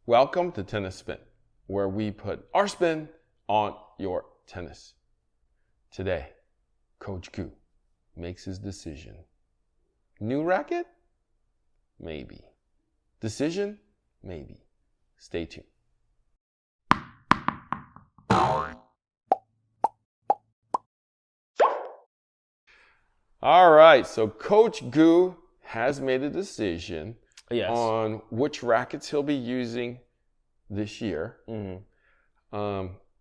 Welcome to Tennis Spin, where we put our spin on your tennis. Today, Coach Gu makes his decision. New racket? Maybe. Decision? Maybe. Stay tuned. All right, so Coach Gu has made a decision on which rackets he'll be using this year.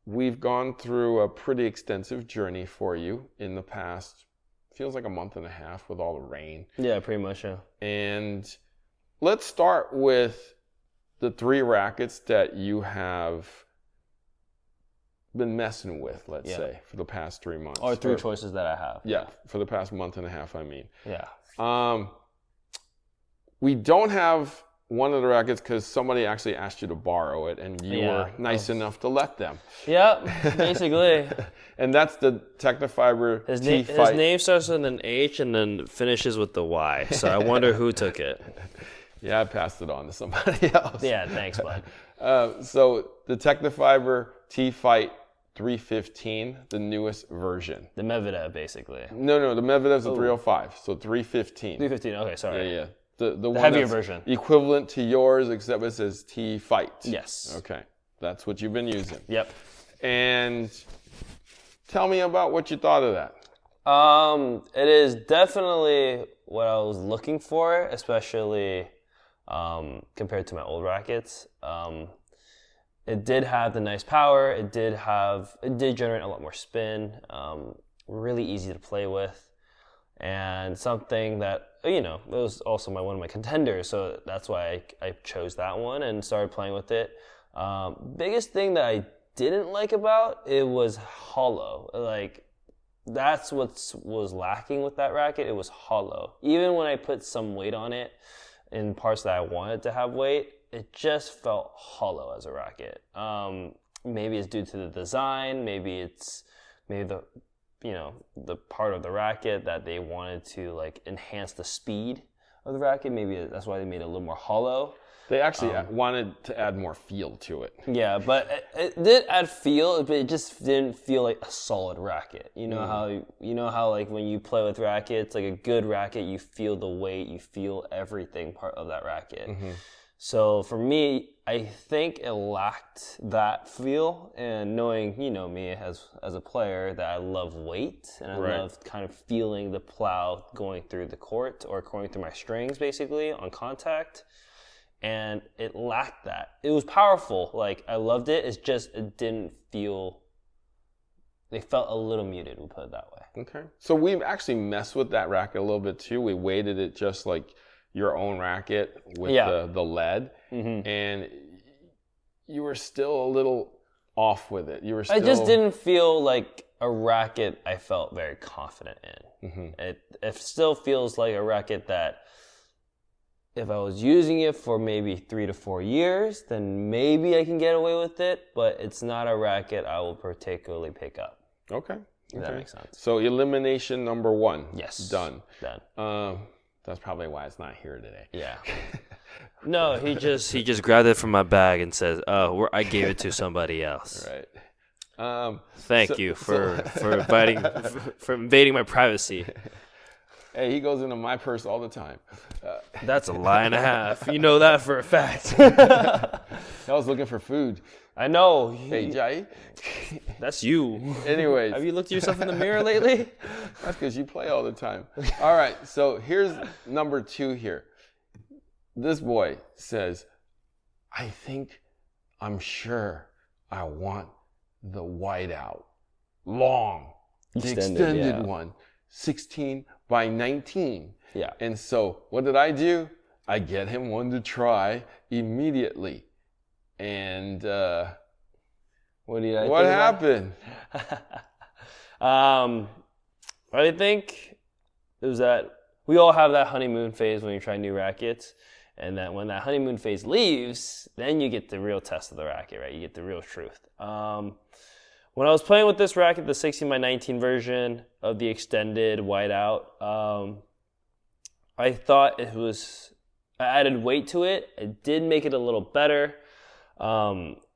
We've gone through a pretty extensive journey for you in the past, feels like a month and a half with all the rain. Yeah, pretty much, yeah. And let's start with the 3 rackets that you have been messing with, let's say, for the past 3 months. Or 3 choices that I have. Yeah, for the past month and a half, I mean. Yeah. We don't have one of the rackets because somebody actually asked you to borrow it, and you were nice enough to let them. Yeah, basically. And that's the Technofiber His T-Fight. name starts with an H and then finishes with the Y, so I wonder who took it. Yeah, I passed it on to somebody else. Yeah, thanks, bud. So the Technofiber T-Fight 315, the newest version. The Medvedev, basically. No, the Medvedev's a 305, so 315. 315, okay, sorry. Yeah. The one heavier that's version. Equivalent to yours, except it says T-Fight. Yes. Okay, that's what you've been using. Yep. And tell me about what you thought of that. It is definitely what I was looking for, especially compared to my old rackets. It did have the nice power. It did generate a lot more spin. Really easy to play with, and something that it was also one of my contenders. So that's why I chose that one and started playing with it. Biggest thing that I didn't like about it was hollow. Like that's what was lacking with that racket. It was hollow. Even when I put some weight on it in parts that I wanted to have weight, it just felt hollow as a racket. Maybe it's due to the design. Maybe the part of the racket that they wanted to like enhance the speed of the racket. Maybe that's why they made it a little more hollow. They actually wanted to add more feel to it. Yeah, but it did add feel, but it just didn't feel like a solid racket. You know how like when you play with rackets, like a good racket, you feel the weight, you feel everything part of that racket. So for me, I think it lacked that feel, and knowing, me as a player, that I love weight, and I love kind of feeling the plow going through the court, or going through my strings, basically, on contact, and it lacked that. It was powerful, like, I loved it, it's just, it didn't feel, they felt a little muted, we'll put it that way. Okay. So we've actually messed with that racket a little bit, too. We weighted it just like your own racket with the lead, and you were still a little off with it. I just didn't feel like a racket I felt very confident in. It still feels like a racket that if I was using it for maybe 3 to 4 years, then maybe I can get away with it, but it's not a racket I will particularly pick up. Okay. If that makes sense. So elimination number 1. Yes. Done. That's probably why it's not here today. Yeah. No, he just grabbed it from my bag and says, "Oh, I gave it to somebody else." Right. Thank you for invading my privacy. Hey, he goes into my purse all the time. That's a lie and a half. You know that for a fact. I was looking for food. I know. Hey, Jai. That's you. Anyways. Have you looked at yourself in the mirror lately? That's because you play all the time. All right, so here's number 2 here. This boy says, I'm sure I want the whiteout. Long. The extended one. 16 by 19. Yeah. And so what did I do? I get him one to try immediately. And what happened? I think it was that we all have that honeymoon phase when you try new rackets, and that when that honeymoon phase leaves, then you get the real test of the racket, right? You get the real truth. When I was playing with this racket, the 16 by 19 version of the extended whiteout, I thought I added weight to it. It did make it a little better.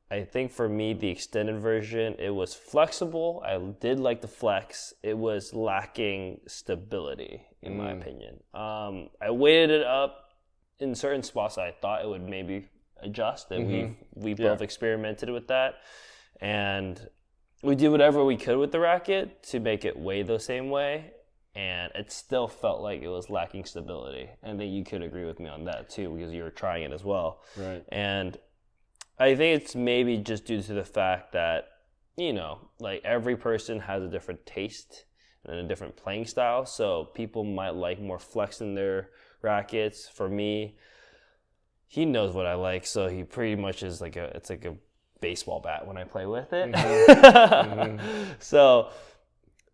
I think for me, the extended version, it was flexible. I did like the flex. It was lacking stability, in my opinion. I weighted it up in certain spots I thought it would maybe adjust, and we both experimented with that. And we did whatever we could with the racket to make it weigh the same way, and it still felt like it was lacking stability. And then you could agree with me on that too, because you were trying it as well. Right. And I think it's maybe just due to the fact that, like every person has a different taste and a different playing style. So people might like more flex in their rackets. For me, he knows what I like, so he pretty much is it's like a baseball bat when I play with it. So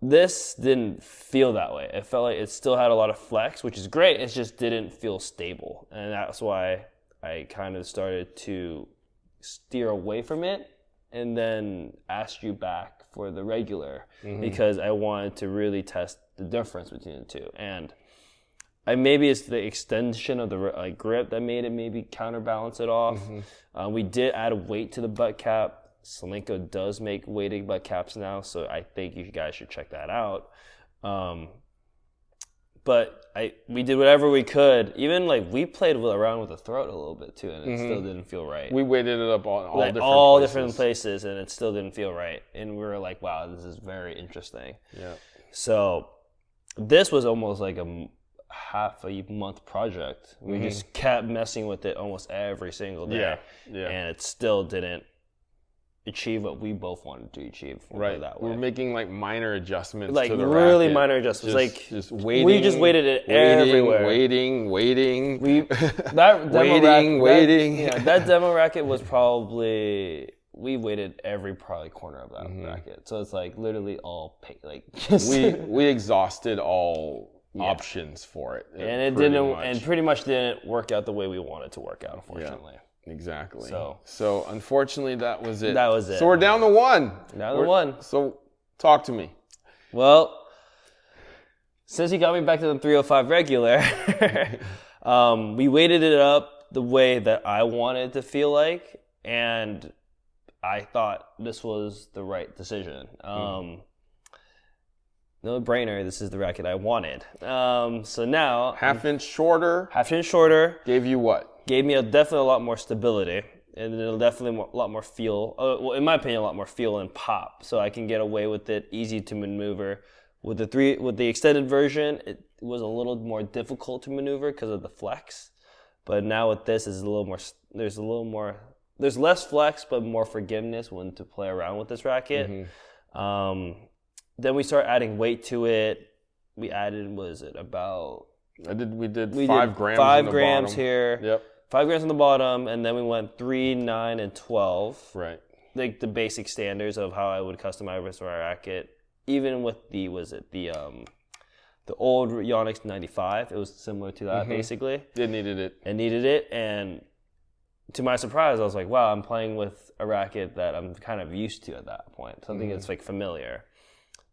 this didn't feel that way. It felt like it still had a lot of flex, which is great. It just didn't feel stable. And that's why I kind of started to steer away from it and then asked you back for the regular because I wanted to really test the difference between the two. And maybe it's the extension of the grip that made it maybe counterbalance it off. We did add a weight to the butt cap. Solinco does make weighted butt caps now, so I think you guys should check that out. But we did whatever we could. Even we played around with the throat a little bit too, and it still didn't feel right. We weighted it up on all different places, and it still didn't feel right. And we were like, "Wow, this is very interesting." Yeah. So this was almost like a half a month project. We just kept messing with it almost every single day, and it still didn't achieve what we both wanted to achieve. Right. That way. We're making minor adjustments to the really racket. minor adjustments. Just waiting. We just weighted it everywhere. Waiting. That demo waiting. That demo racket was probably, we weighted every corner of that racket. So it's literally all we exhausted all options for it. And it pretty much didn't work out the way we wanted to work out, unfortunately. Yeah. Exactly. So unfortunately, that was it. That was it. So we're down to one. So talk to me. Well, since you got me back to the 305 regular, we weighted it up the way that I wanted to feel like, and I thought this was the right decision. No brainer. This is the racket I wanted. So now half inch shorter. Gave you what? Gave me definitely a lot more stability, and it'll definitely a lot more feel. Well, in my opinion, a lot more feel and pop. So I can get away with it, easy to maneuver. With the extended version, it was a little more difficult to maneuver because of the flex. But now with this, is a little more. There's less flex, but more forgiveness when to play around with this racket. Then we start adding weight to it. We added, we did 5 grams. 5 grams here. Yep. 5 grams on the bottom, and then we went 3, 9, and 12. Right. Like the basic standards of how I would customize my racket. Even with the old Yonex 95, it was similar to that basically. It needed it. And to my surprise, I was like, wow, I'm playing with a racket that I'm kind of used to at that point. Something that's familiar.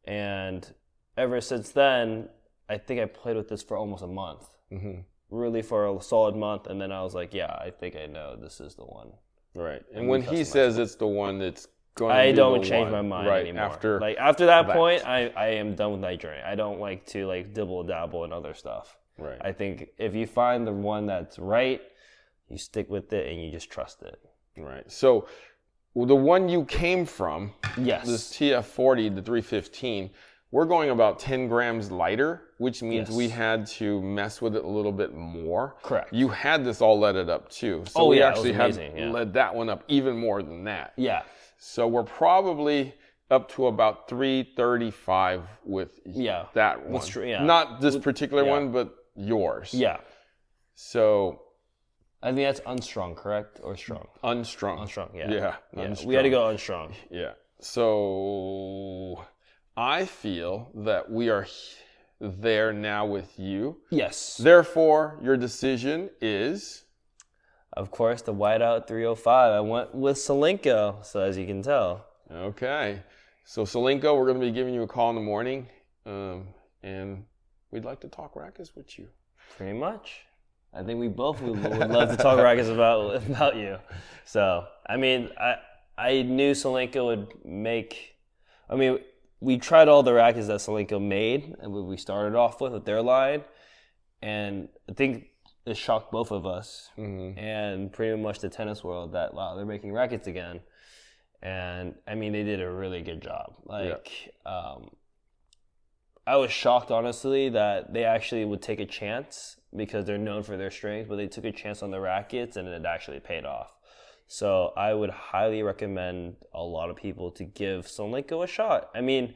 And ever since then, I think I played with this for almost a month. Really for a solid month, and then I was like, yeah, I think I know this is the one. Right. And when he says it's the one, that's going to I be don't the change one. my mind right. anymore. After that point, I am done with that journey. I don't like to dibble dabble in other stuff. Right. I think if you find the one that's right, you stick with it and you just trust it. Right. So the one you came from, yes, this TF40, the 315, we're going about 10 grams lighter, which means we had to mess with it a little bit more. Correct. You had this all leaded up too. So we actually had led that one up even more than that. Yeah. So we're probably up to about 335 with that one. Not this particular one, but yours. Yeah. So I think that's unstrung, correct? Or strong? Unstrung. Unstrung, yeah. Yeah. Unstrung. We had to go unstrung. Yeah. So I feel that we are there now with you. Yes. Therefore, your decision is? Of course, the Whiteout 305. I went with Solinco, so as you can tell. Okay. So Solinco, we're going to be giving you a call in the morning, and we'd like to talk rackets with you. Pretty much. I think we both would love to talk rackets about you. So I mean, I knew Solenko would make. I mean, we tried all the rackets that Solenko made, and we started off with their line, and I think it shocked both of us and pretty much the tennis world that wow, they're making rackets again. And I mean, they did a really good job. I was shocked, honestly, that they actually would take a chance because they're known for their strength, but they took a chance on the rackets and it actually paid off. So I would highly recommend a lot of people to give Solenko a shot. I mean,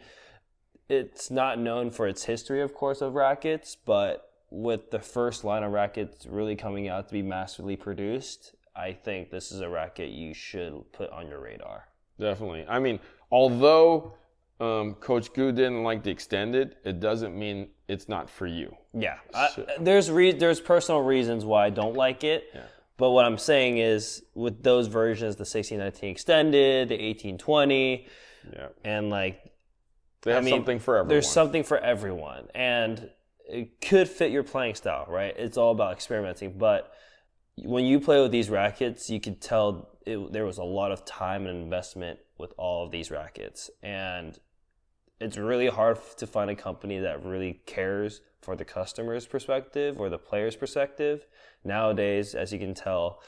it's not known for its history, of course, of rackets, but with the first line of rackets really coming out to be massively produced, I think this is a racket you should put on your radar. Definitely. I mean, although Coach Gu didn't like the extended, it doesn't mean it's not for you. Yeah. There's personal reasons why I don't like it. Yeah. But what I'm saying is with those versions, the 1619 extended, the 1820, and they have something for everyone. There's something for everyone. And it could fit your playing style, right? It's all about experimenting. But when you play with these rackets, you could tell there was a lot of time and investment with all of these rackets. And it's really hard to find a company that really cares for the customer's perspective or the player's perspective. Nowadays, as you can tell,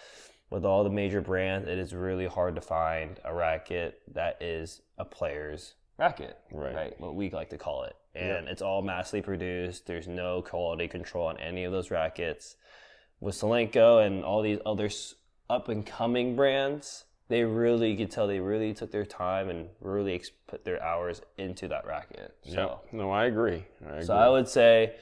with all the major brands, it is really hard to find a racket that is a player's racket, right? What we like to call it. And it's all massively produced. There's no quality control on any of those rackets. With Solenko and all these other up-and-coming brands, you could tell they really took their time and really put their hours into that racket. So, no, I agree. So I would say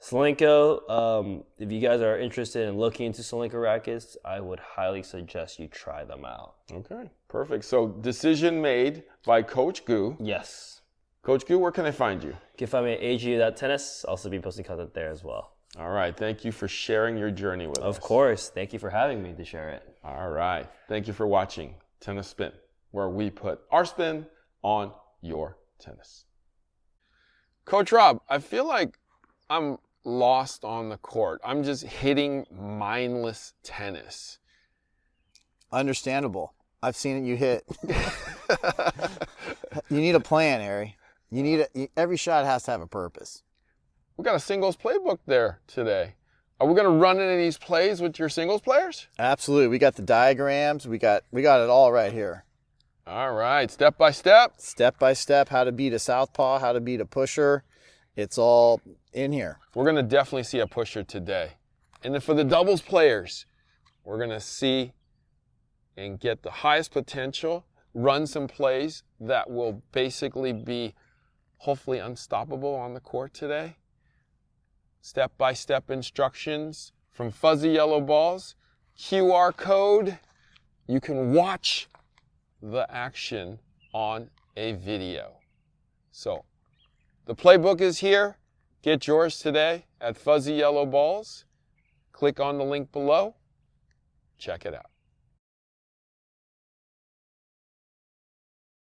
Solenko, if you guys are interested in looking into Solenko rackets, I would highly suggest you try them out. Okay, perfect. So decision made by Coach Gu. Yes. Coach Gu, where can I find you? You can find me at agu.tennis. Also be posting content there as well. All right. Thank you for sharing your journey with us. Of course. Thank you for having me to share it. All right. Thank you for watching Tennis Spin, where we put our spin on your tennis. Coach Rob, I feel like I'm lost on the court. I'm just hitting mindless tennis. Understandable. I've seen it you hit. You need a plan, Harry. Every shot has to have a purpose. We got a singles playbook there today. Are we going to run into these plays with your singles players? Absolutely. We got the diagrams. We got it all right here. All right. Step by step. Step by step. How to beat a southpaw. How to beat a pusher. It's all in here. We're going to definitely see a pusher today. And then for the doubles players, we're going to see and get the highest potential, run some plays that will basically be hopefully unstoppable on the court today. Step-by-step instructions from fuzzy yellow balls, QR code. You can watch the action on a video. So the playbook is here. Get yours today at Fuzzy Yellow Balls. Click on the link below. Check it out.